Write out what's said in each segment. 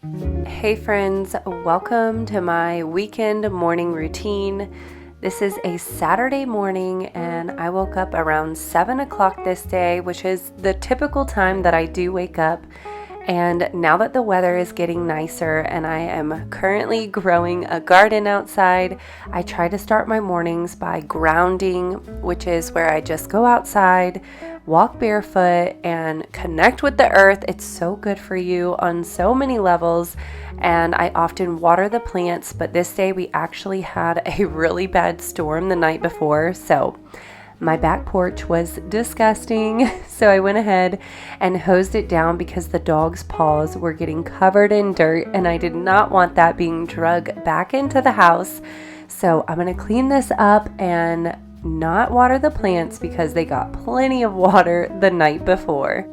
Hey friends, welcome to my weekend morning routine. This is a Saturday morning and I woke up around 7 o'clock this day, which is the typical time that I do wake up. And now that the weather is getting nicer and I am currently growing a garden outside, I try to start my mornings by grounding, which is where I just go outside, walk barefoot, and connect with the earth. It's so good for you on so many levels. And I often water the plants, but this day we actually had a really bad storm the night before, so my back porch was disgusting, so I went ahead and hosed it down because the dog's paws were getting covered in dirt and I did not want that being dragged back into the house. So I'm going to clean this up and not water the plants because they got plenty of water the night before.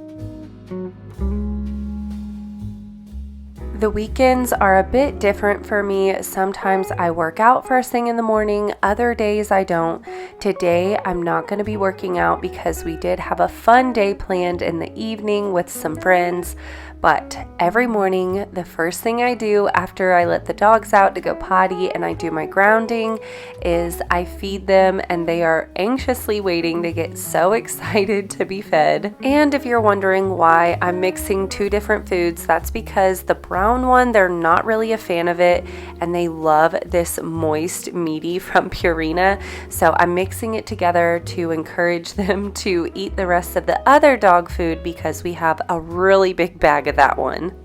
The weekends are a bit different for me. Sometimes I work out first thing in the morning, other days I don't. Today I'm not going to be working out because we did have a fun day planned in the evening with some friends. But every morning, the first thing I do after I let the dogs out to go potty and I do my grounding is I feed them, and they are anxiously waiting. They get so excited to be fed. And if you're wondering why I'm mixing two different foods, that's because the brown one, they're not really a fan of it and they love this moist meaty from Purina. So I'm mixing it together to encourage them to eat the rest of the other dog food because we have a really big bag of that one.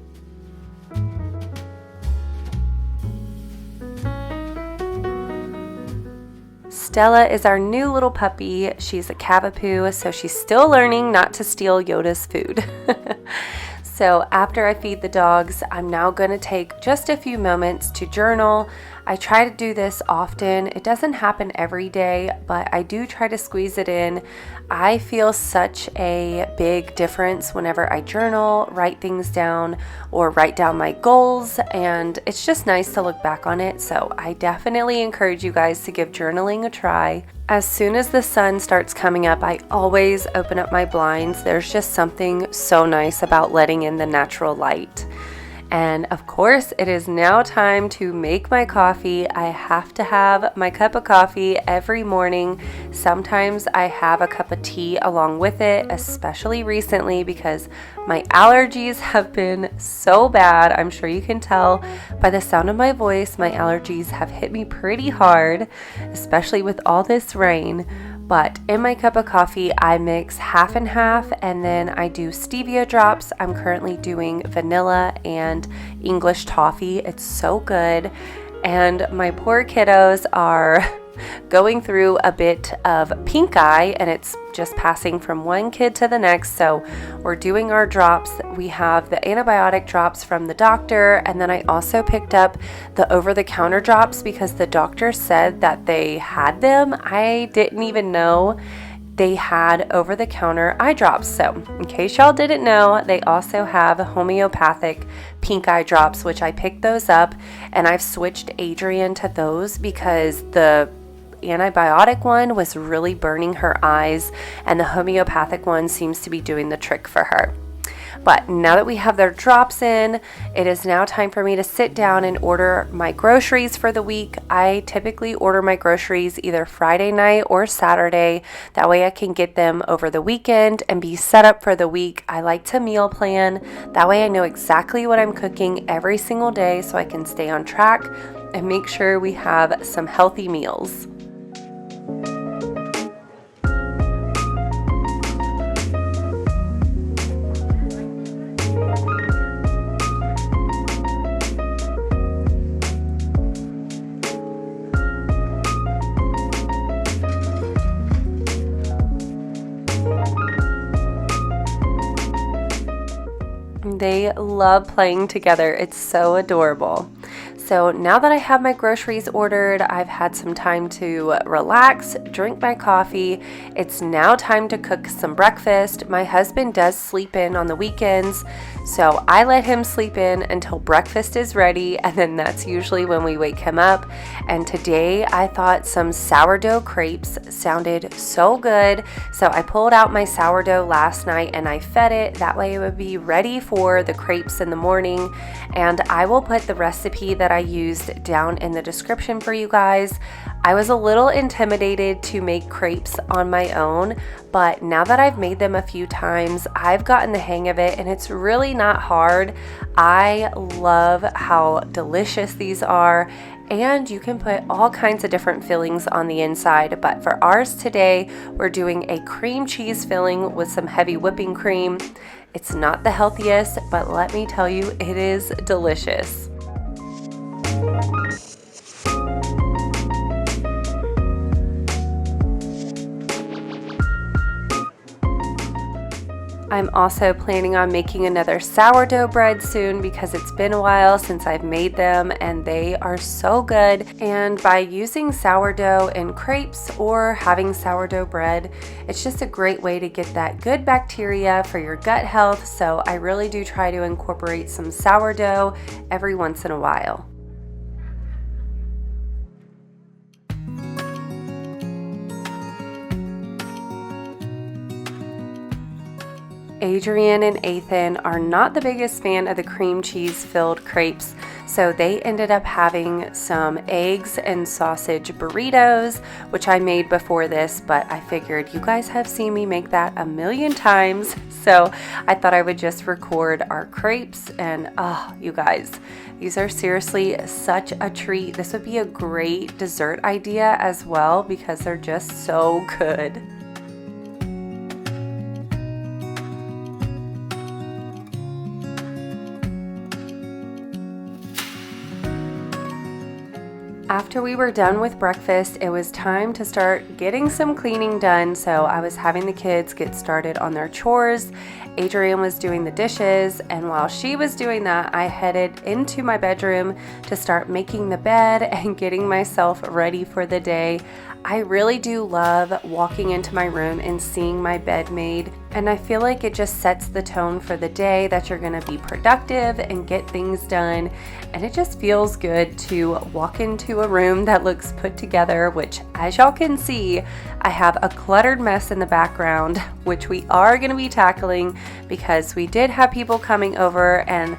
Stella is our new little puppy. She's a Cavapoo, so she's still learning not to steal Yoda's food. So after I feed the dogs, I'm now going to take just a few moments to journal. I try to do this often. It doesn't happen every day, but I do try to squeeze it in. I feel such a big difference whenever I journal, write things down, or write down my goals, and it's just nice to look back on it. So I definitely encourage you guys to give journaling a try. As soon as the sun starts coming up, I always open up my blinds. There's just something so nice about letting in the natural light. And of course, it is now time to make my coffee. I have to have my cup of coffee every morning. Sometimes I have a cup of tea along with it, especially recently because my allergies have been so bad. I'm sure you can tell by the sound of my voice, my allergies have hit me pretty hard, especially with all this rain. But in my cup of coffee, I mix half and half, and then I do stevia drops. I'm currently doing vanilla and English toffee. It's so good. And my poor kiddos are going through a bit of pink eye, and it's just passing from one kid to the next. So we're doing our drops. We have the antibiotic drops from the doctor, and then I also picked up the over-the-counter drops because the doctor said that they had them. I didn't even know they had over-the-counter eye drops. So in case y'all didn't know, they also have homeopathic pink eye drops, which I picked those up, and I've switched Adrienne to those because the antibiotic one was really burning her eyes and the homeopathic one seems to be doing the trick for her. But now that we have their drops in, it is now time for me to sit down and order my groceries for the week. I typically order my groceries either Friday night or Saturday. That way I can get them over the weekend and be set up for the week. I like to meal plan. That way I know exactly what I'm cooking every single day so I can stay on track and make sure we have some healthy meals. They love playing together. It's so adorable. So now that I have my groceries ordered, I've had some time to relax, drink my coffee. It's now time to cook some breakfast. My husband does sleep in on the weekends, so I let him sleep in until breakfast is ready, and then that's usually when we wake him up. And today I thought some sourdough crepes sounded so good, so I pulled out my sourdough last night and I fed it. That way it would be ready for the crepes in the morning, and I will put the recipe that I used down in the description for you guys. I was a little intimidated to make crepes on my own, but now that I've made them a few times, I've gotten the hang of it and it's really not hard. I love how delicious these are, and you can put all kinds of different fillings on the inside, but for ours today, we're doing a cream cheese filling with some heavy whipping cream. It's not the healthiest, but let me tell you, it is delicious. I'm also planning on making another sourdough bread soon because it's been a while since I've made them and they are so good. And by using sourdough in crepes or having sourdough bread, it's just a great way to get that good bacteria for your gut health. So I really do try to incorporate some sourdough every once in a while. Adrienne and Athan are not the biggest fan of the cream cheese filled crepes, so they ended up having some eggs and sausage burritos, which I made before this, but I figured you guys have seen me make that a million times, so I thought I would just record our crepes. And oh, you guys, these are seriously such a treat. This would be a great dessert idea as well because they're just so good. After we were done with breakfast, it was time to start getting some cleaning done, so I was having the kids get started on their chores. Adrienne was doing the dishes, and while she was doing that, I headed into my bedroom to start making the bed and getting myself ready for the day. I really do love walking into my room and seeing my bed made, and I feel like it just sets the tone for the day that you're going to be productive and get things done, and it just feels good to walk into a room that looks put together, which as y'all can see, I have a cluttered mess in the background, which we are going to be tackling because we did have people coming over, and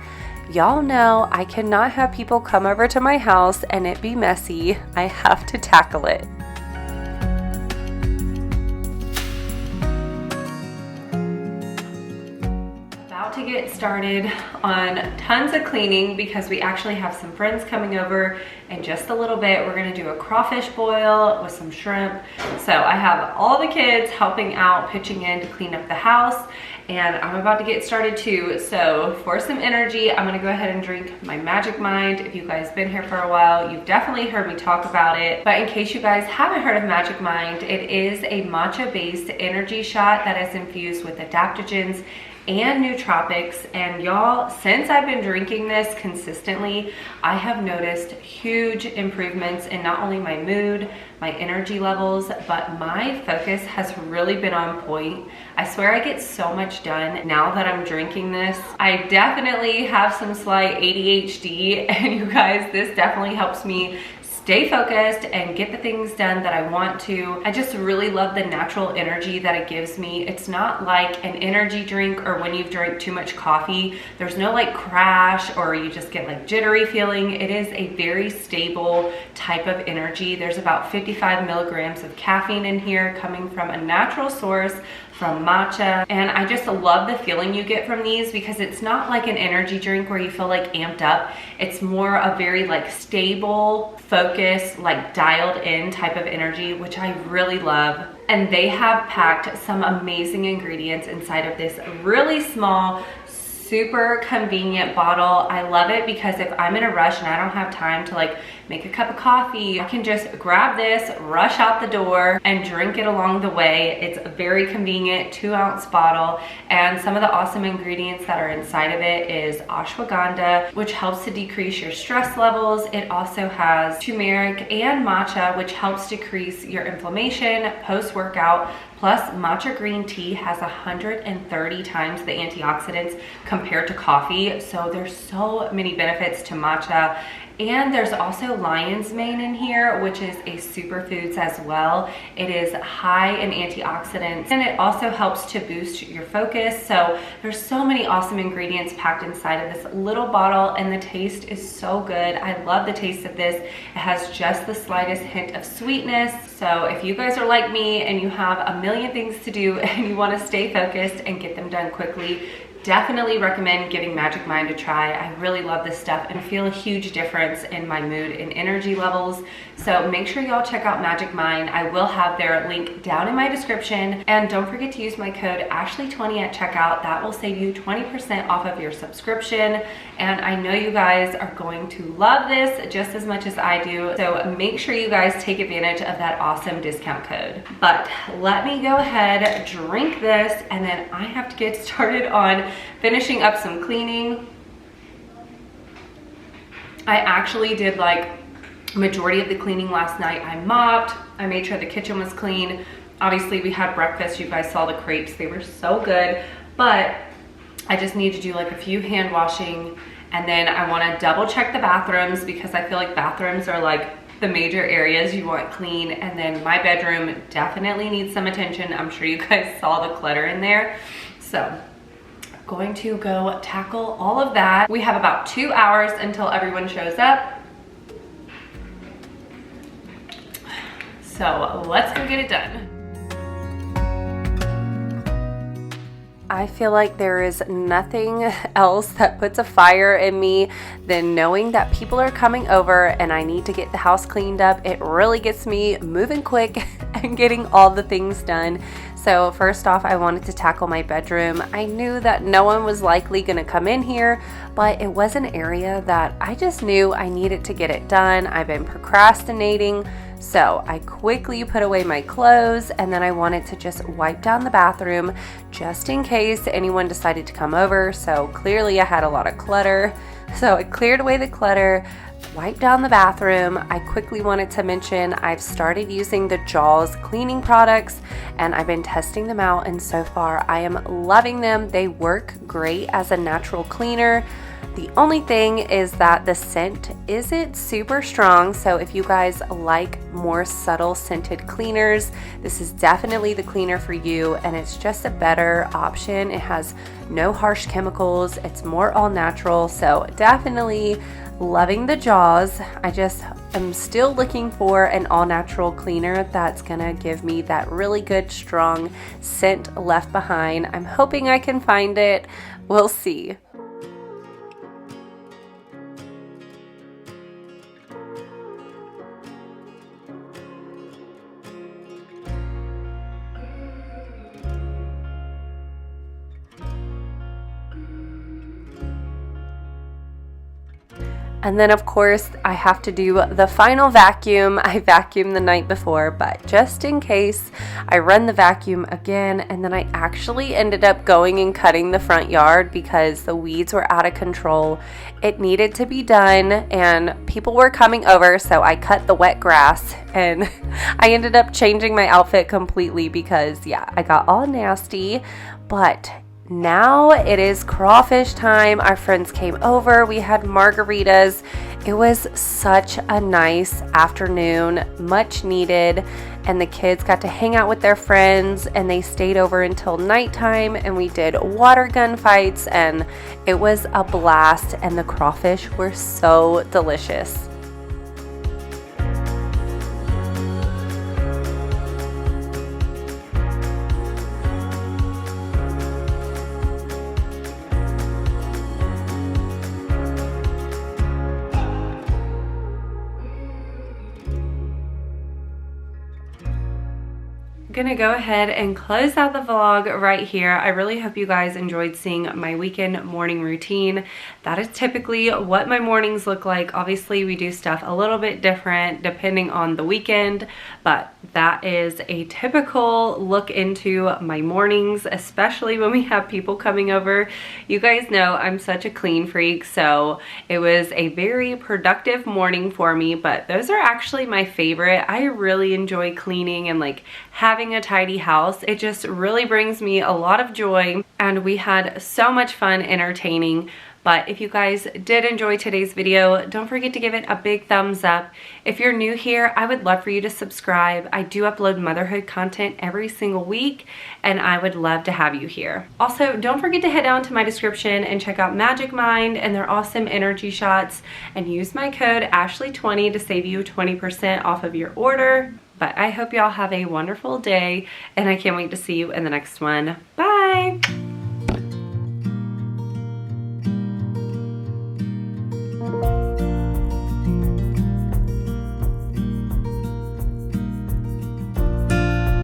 y'all know I cannot have people come over to my house and it be messy. I have to tackle it. To get started on tons of cleaning because we actually have some friends coming over in just a little bit. We're going to do a crawfish boil with some shrimp. So I have all the kids helping out, pitching in to clean up the house, and I'm about to get started too. So for some energy, I'm going to go ahead and drink my Magic Mind. If you guys been here for a while, you've definitely heard me talk about it, but in case you guys haven't heard of Magic Mind, it is a matcha based energy shot that is infused with adaptogens and nootropics. And y'all, since I've been drinking this consistently, I have noticed huge improvements in not only my mood, my energy levels, but my focus has really been on point. I swear I get so much done now that I'm drinking this. I definitely have some slight ADHD, and you guys, this definitely helps me stay focused and get the things done that I want to. I just really love the natural energy that it gives me. It's not like an energy drink or when you've drank too much coffee. There's no like crash or you just get like jittery feeling. It is a very stable type of energy. There's about 55 milligrams of caffeine in here coming from a natural source from matcha, and I just love the feeling you get from these because it's not like an energy drink where you feel like amped up. It's more a very like stable, focused, like dialed in type of energy, which I really love. And they have packed some amazing ingredients inside of this really small, super convenient bottle. I love it because if I'm in a rush and I don't have time to like make a cup of coffee, I can just grab this, rush out the door, and drink it along the way. It's a very convenient 2-ounce bottle, and some of the awesome ingredients that are inside of it is ashwagandha, which helps to decrease your stress levels. It also has turmeric and matcha, which helps decrease your inflammation post-workout. Plus, matcha green tea has 130 times the antioxidants compared to coffee. So there's so many benefits to matcha. And there's also lion's mane in here, which is a superfoods as well. It is high in antioxidants, and it also helps to boost your focus. So there's so many awesome ingredients packed inside of this little bottle, and the taste is so good. I love the taste of this. It has just the slightest hint of sweetness. So if you guys are like me and you have a million things to do and you want to stay focused and get them done quickly, definitely recommend giving Magic Mind a try. I really love this stuff and feel a huge difference in my mood and energy levels. So make sure y'all check out Magic Mind. I will have their link down in my description. And don't forget to use my code Ashley20 at checkout. That will save you 20% off of your subscription. And I know you guys are going to love this just as much as I do. So make sure you guys take advantage of that awesome discount code. But let me go ahead, drink this, and then I have to get started on finishing up some cleaning. I actually did like majority of the cleaning last night. I mopped, I made sure the kitchen was clean. Obviously we had breakfast. You guys saw the crepes, they were so good, but I just need to do like a few hand washing, and then I want to double check the bathrooms because I feel like bathrooms are like the major areas you want clean. And then my bedroom definitely needs some attention. I'm sure you guys saw the clutter in there. So going to go tackle all of that. We have about 2 hours until everyone shows up. So let's go get it done. I feel like there is nothing else that puts a fire in me than knowing that people are coming over and I need to get the house cleaned up. It really gets me moving quick and getting all the things done. So first off, I wanted to tackle my bedroom. I knew that no one was likely going to come in here, but it was an area that I just knew I needed to get it done. I've been procrastinating. So I quickly put away my clothes, and then I wanted to just wipe down the bathroom just in case anyone decided to come over. So clearly I had a lot of clutter. So I cleared away the clutter, wiped down the bathroom. I quickly wanted to mention I've started using the Jaws cleaning products, and I've been testing them out, and so far I am loving them. They work great as a natural cleaner. The only thing is that the scent isn't super strong, so if you guys like more subtle scented cleaners, this is definitely the cleaner for you, and it's just a better option. It has no harsh chemicals, it's more all natural, so definitely loving the Jaws. I just am still looking for an all natural cleaner that's gonna give me that really good strong scent left behind. I'm hoping I can find it. We'll see. And then of course I have to do the final vacuum. I vacuumed the night before, but just in case, I run the vacuum again, and then I actually ended up going and cutting the front yard because the weeds were out of control. It needed to be done and people were coming over, so I cut the wet grass, and I ended up changing my outfit completely because yeah, I got all nasty. But now it is crawfish time. Our friends came over. We had margaritas. It was such a nice afternoon, much needed. And the kids got to hang out with their friends, and they stayed over until nighttime, and we did water gun fights, and it was a blast, and the crawfish were so delicious. gonna go ahead and close out the vlog right here. I really hope you guys enjoyed seeing my weekend morning routine. That is typically what my mornings look like. Obviously, we do stuff a little bit different depending on the weekend, but that is a typical look into my mornings, especially when we have people coming over. You guys know I'm such a clean freak, so it was a very productive morning for me, but those are actually my favorite. I really enjoy cleaning and like having a tidy house. It just really brings me a lot of joy, and we had so much fun entertaining. But if you guys did enjoy today's video, don't forget to give it a big thumbs up. If you're new here, I would love for you to subscribe. I do upload motherhood content every single week, and I would love to have you here. Also, don't forget to head down to my description and check out Magic Mind and their awesome energy shots, and use my code ASHLEY20 to save you 20% off of your order. But I hope y'all have a wonderful day, and I can't wait to see you in the next one. Bye!